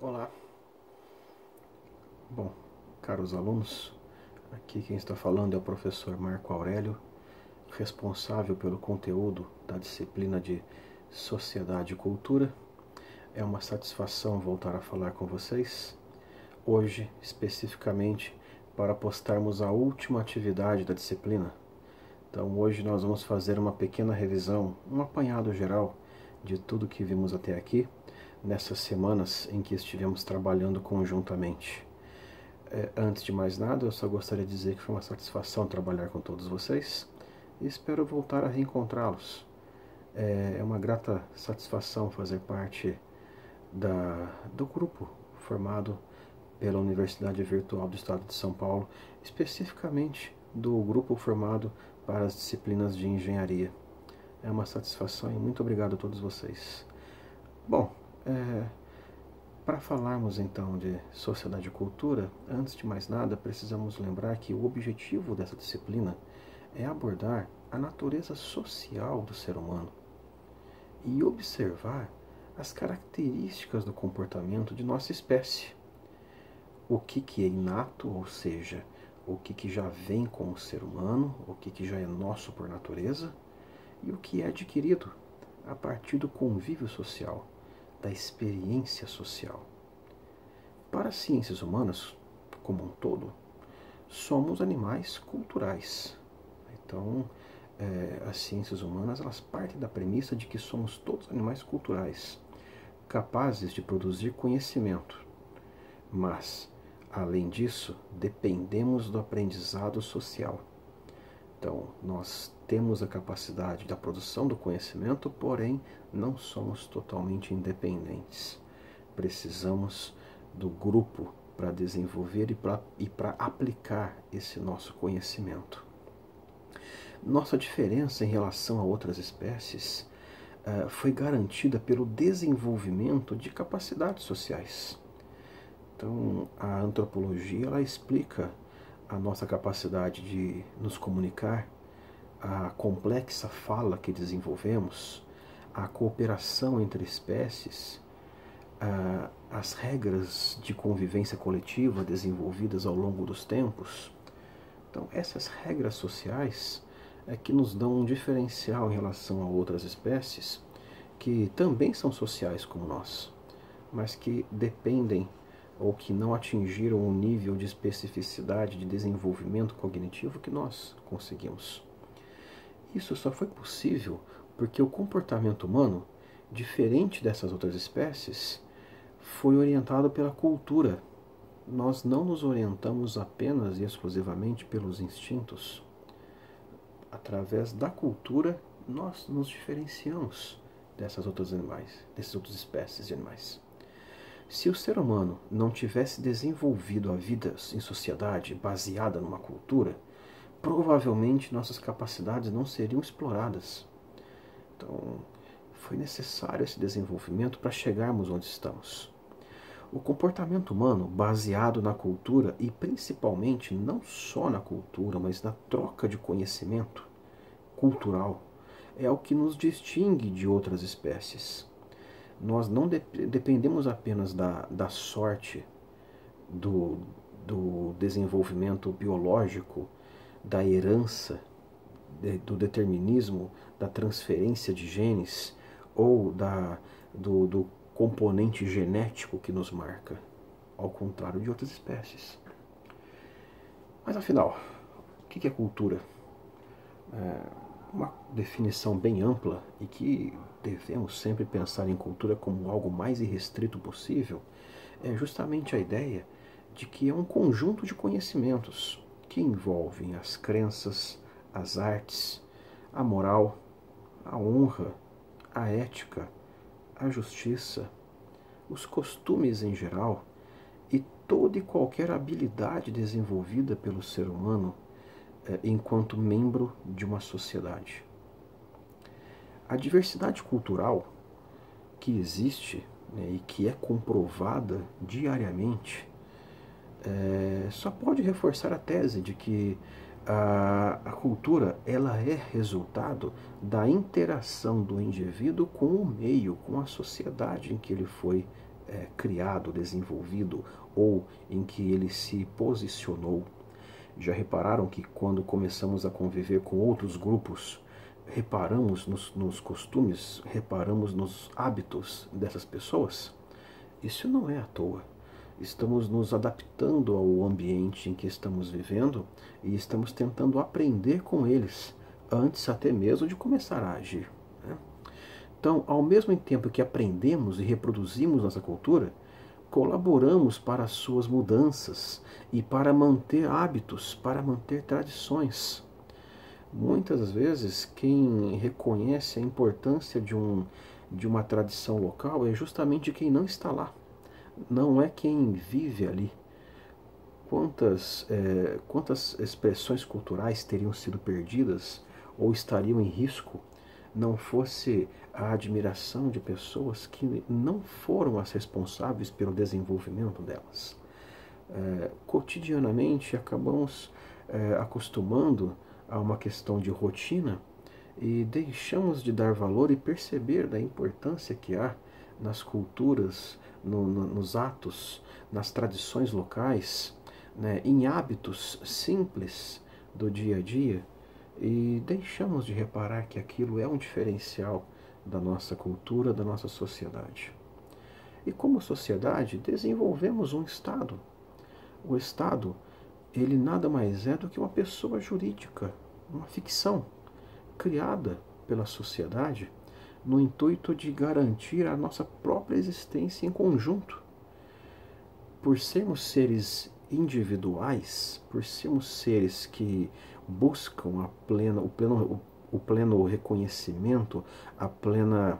Olá, bom, caros alunos, aqui quem está falando é o professor Marco Aurélio, responsável pelo conteúdo da disciplina de Sociedade e Cultura. É uma satisfação voltar a falar com vocês, hoje especificamente para postarmos a última atividade da disciplina. Então hoje nós vamos fazer uma pequena revisão, um apanhado geral de tudo que vimos até aqui, nessas semanas em que estivemos trabalhando conjuntamente. Antes de mais nada, eu só gostaria de dizer que foi uma satisfação trabalhar com todos vocês e espero voltar a reencontrá-los. É uma grata satisfação fazer parte do grupo formado pela Universidade Virtual do Estado de São Paulo, especificamente do grupo formado para as disciplinas de engenharia. É uma satisfação e muito obrigado a todos vocês. Bom, para falarmos então de sociedade e cultura, antes de mais nada, precisamos lembrar que o objetivo dessa disciplina é abordar a natureza social do ser humano e observar as características do comportamento de nossa espécie. O que é inato, ou seja, o que já vem com o ser humano, o que já é nosso por natureza, e o que é adquirido a partir do convívio social, da experiência social. Para as ciências humanas, como um todo, somos animais culturais. Então, as ciências humanas elas partem da premissa de que somos todos animais culturais, capazes de produzir conhecimento. Mas, além disso, dependemos do aprendizado social. Então, nós temos a capacidade da produção do conhecimento, porém, não somos totalmente independentes. Precisamos do grupo para desenvolver e para aplicar esse nosso conhecimento. Nossa diferença em relação a outras espécies foi garantida pelo desenvolvimento de capacidades sociais. Então, a antropologia ela explica a nossa capacidade de nos comunicar, a complexa fala que desenvolvemos, a cooperação entre espécies, as regras de convivência coletiva desenvolvidas ao longo dos tempos. Então, essas regras sociais é que nos dão um diferencial em relação a outras espécies que também são sociais como nós, mas que dependem ou que não atingiram o nível de especificidade de desenvolvimento cognitivo que nós conseguimos. Isso só foi possível porque o comportamento humano, diferente dessas outras espécies, foi orientado pela cultura. Nós não nos orientamos apenas e exclusivamente pelos instintos. Através da cultura, nós nos diferenciamos dessas outras espécies de animais. Se o ser humano não tivesse desenvolvido a vida em sociedade baseada numa cultura, provavelmente nossas capacidades não seriam exploradas. Então, foi necessário esse desenvolvimento para chegarmos onde estamos. O comportamento humano, baseado na cultura e principalmente não só na cultura, mas na troca de conhecimento cultural, é o que nos distingue de outras espécies. Nós não dependemos apenas da sorte, do desenvolvimento biológico, da herança, do determinismo, da transferência de genes ou do componente genético que nos marca, ao contrário de outras espécies. Mas afinal, o que é cultura? Uma definição bem ampla e que devemos sempre pensar em cultura como algo mais irrestrito possível é justamente a ideia de que é um conjunto de conhecimentos que envolvem as crenças, as artes, a moral, a honra, a ética, a justiça, os costumes em geral e toda e qualquer habilidade desenvolvida pelo ser humano enquanto membro de uma sociedade. A diversidade cultural que existe e que é comprovada diariamente só pode reforçar a tese de que a cultura ela é resultado da interação do indivíduo com o meio, com a sociedade em que ele foi criado, desenvolvido, ou em que ele se posicionou. Já repararam que quando começamos a conviver com outros grupos, reparamos nos costumes, reparamos nos hábitos dessas pessoas? Isso não é à toa. Estamos nos adaptando ao ambiente em que estamos vivendo e estamos tentando aprender com eles, antes até mesmo de começar a agir, né? Então, ao mesmo tempo que aprendemos e reproduzimos nossa cultura, colaboramos para as suas mudanças e para manter hábitos, para manter tradições. Muitas vezes, quem reconhece a importância de uma tradição local é justamente quem não está lá, não é quem vive ali. Quantas expressões culturais teriam sido perdidas ou estariam em risco não fosse a admiração de pessoas que não foram as responsáveis pelo desenvolvimento delas? Cotidianamente acabamos acostumando a uma questão de rotina e deixamos de dar valor e perceber da importância que há nas culturas, nos atos, nas tradições locais, né, em hábitos simples do dia a dia, e deixamos de reparar que aquilo é um diferencial da nossa cultura, da nossa sociedade. E como sociedade, desenvolvemos um Estado. O Estado, ele nada mais é do que uma pessoa jurídica, uma ficção, criada pela sociedade no intuito de garantir a nossa própria existência em conjunto. Por sermos seres individuais, por sermos seres que buscam o pleno reconhecimento, a plena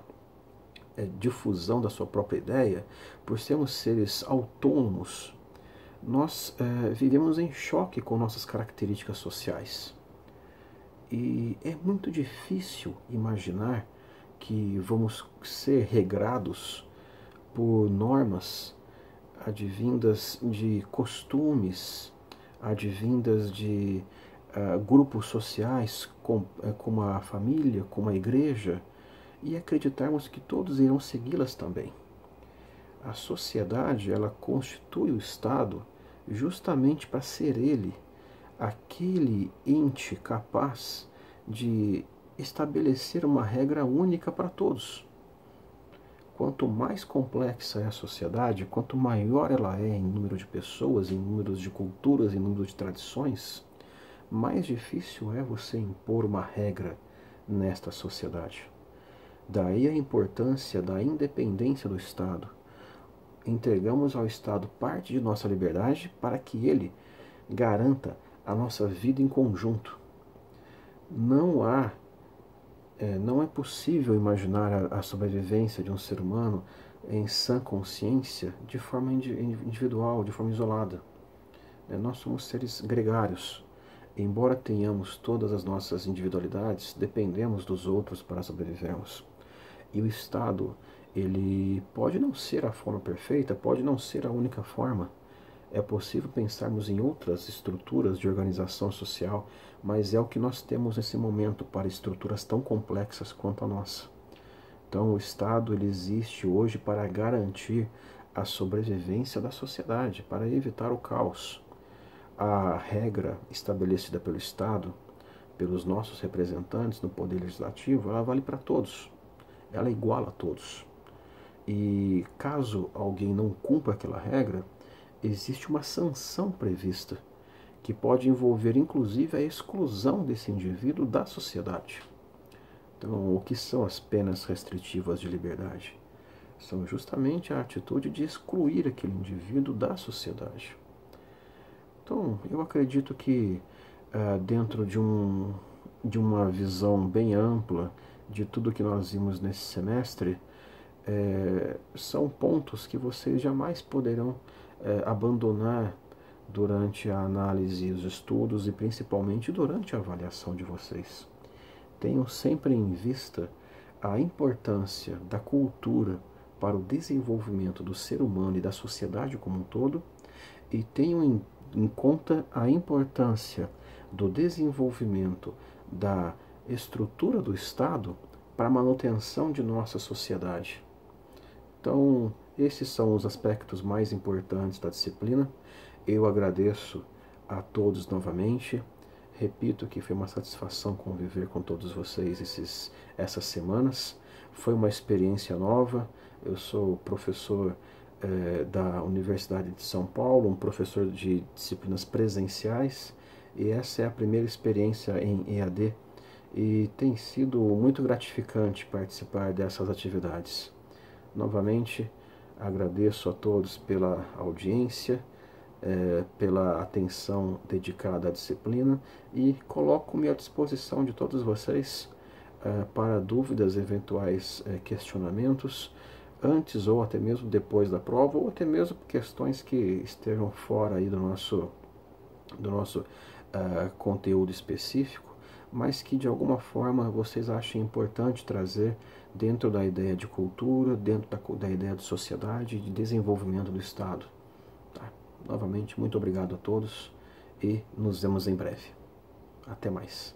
difusão da sua própria ideia, por sermos seres autônomos, nós vivemos em choque com nossas características sociais. E é muito difícil imaginar que vamos ser regrados por normas advindas de costumes, advindas de grupos sociais, como a família, como a igreja, e acreditarmos que todos irão segui-las também. A sociedade, ela constitui o Estado justamente para ser ele aquele ente capaz de estabelecer uma regra única para todos. Quanto mais complexa é a sociedade, quanto maior ela é em número de pessoas, em número de culturas, em número de tradições, mais difícil é você impor uma regra nesta sociedade. Daí a importância da independência do Estado. Entregamos ao Estado parte de nossa liberdade para que ele garanta a nossa vida em conjunto. Não é possível imaginar a sobrevivência de um ser humano em sã consciência de forma individual, de forma isolada. Nós somos seres gregários. Embora tenhamos todas as nossas individualidades, dependemos dos outros para sobrevivermos. E o Estado, ele pode não ser a forma perfeita, pode não ser a única forma. É possível pensarmos em outras estruturas de organização social, mas é o que nós temos nesse momento para estruturas tão complexas quanto a nossa. Então, o Estado, ele existe hoje para garantir a sobrevivência da sociedade, para evitar o caos. A regra estabelecida pelo Estado, pelos nossos representantes no Poder Legislativo, ela vale para todos. Ela é igual a todos. E caso alguém não cumpra aquela regra, existe uma sanção prevista, que pode envolver inclusive a exclusão desse indivíduo da sociedade. Então, o que são as penas restritivas de liberdade? São justamente a atitude de excluir aquele indivíduo da sociedade. Então, eu acredito que dentro de uma visão bem ampla de tudo que nós vimos nesse semestre, são pontos que vocês jamais poderão abandonar durante a análise e os estudos e principalmente durante a avaliação de vocês. Tenham sempre em vista a importância da cultura para o desenvolvimento do ser humano e da sociedade como um todo, e tenham em conta a importância do desenvolvimento da estrutura do Estado para a manutenção de nossa sociedade. Então, Esses são os aspectos mais importantes da disciplina. Eu agradeço a todos novamente. Repito que foi uma satisfação conviver com todos vocês essas semanas. Foi uma experiência nova. Eu sou professor da Universidade de São Paulo, um professor de disciplinas presenciais, e essa é a primeira experiência em EAD e tem sido muito gratificante participar dessas atividades. Novamente, agradeço a todos pela audiência, pela atenção dedicada à disciplina e coloco-me à disposição de todos vocês para dúvidas, eventuais questionamentos, antes ou até mesmo depois da prova, ou até mesmo questões que estejam fora aí do nosso conteúdo específico, mas que de alguma forma vocês achem importante trazer dentro da ideia de cultura, dentro da ideia de sociedade e de desenvolvimento do Estado. Tá? Novamente, muito obrigado a todos e nos vemos em breve. Até mais.